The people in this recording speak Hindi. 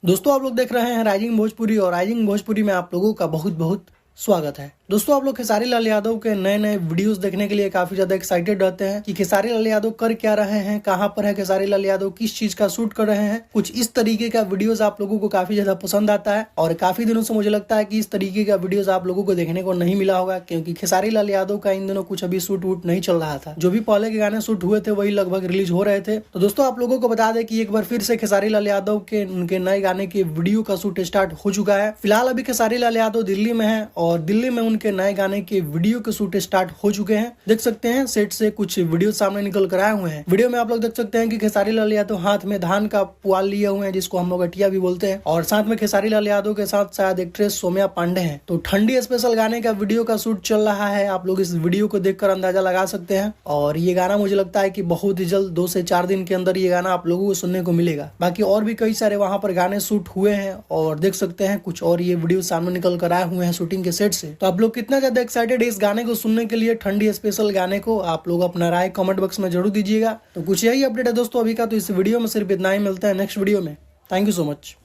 दोस्तों आप लोग देख रहे हैं राइजिंग भोजपुरी और राइजिंग भोजपुरी में आप लोगों का बहुत बहुत स्वागत है। दोस्तों आप लोग खेसारी लाल यादव के नए नए वीडियोस देखने के लिए काफी ज्यादा एक्साइटेड रहते हैं कि खेसारी लाल यादव कर क्या रहे हैं, कहां पर है खेसारी लाल यादव, किस चीज का शूट कर रहे हैं। कुछ इस तरीके का वीडियोस आप लोगों को काफी ज्यादा पसंद आता है और काफी दिनों से मुझे लगता है कि इस तरीके का वीडियोस आप लोगों को देखने को नहीं मिला होगा, क्योंकि खेसारी लाल यादव का इन दिनों कुछ अभी शूट वूट नहीं चल रहा था। जो भी पहले के गाने शूट हुए थे वही लगभग रिलीज हो रहे थे। तो दोस्तों आप लोगों को बता दें कि एक बार फिर से खेसारी लाल यादव के उनके नए गाने के वीडियो का शूट स्टार्ट हो चुका है। फिलहाल अभी खेसारी लाल यादव दिल्ली में है और दिल्ली में उनके नए गाने के वीडियो के शूट स्टार्ट हो चुके हैं। देख सकते हैं सेट से कुछ वीडियो सामने निकल कर आए हुए हैं। वीडियो में आप लोग देख सकते हैं कि खेसारी लाल यादव हाथ में धान का पुआल लिए हुए हैं, जिसको हम लोग अटिया भी बोलते हैं, और साथ में खेसारी लाल यादव के साथ शायद एक्ट्रेस सोम्या पांडे हैं। तो ठंडी स्पेशल गाने का वीडियो का शूट चल रहा है। आप लोग इस वीडियो को देखकर अंदाजा लगा सकते हैं और ये गाना मुझे लगता है कि बहुत ही जल्द 2 से 4 दिन के अंदर ये गाना आप लोगों को सुनने को मिलेगा। बाकी और भी कई सारे वहां पर गाने शूट हुए हैं और देख सकते हैं कुछ और ये वीडियो सामने निकल कर आए हुए हैं शूटिंग के सेट से। तो आप लोग कितना ज्यादा एक्साइटेड इस गाने को सुनने के लिए, ठंडी स्पेशल गाने को, आप लोग अपना राय कमेंट बॉक्स में जरूर दीजिएगा। तो कुछ यही अपडेट है दोस्तों अभी का। तो इस वीडियो में सिर्फ इतना ही, मिलता है नेक्स्ट वीडियो में। Thank you so much.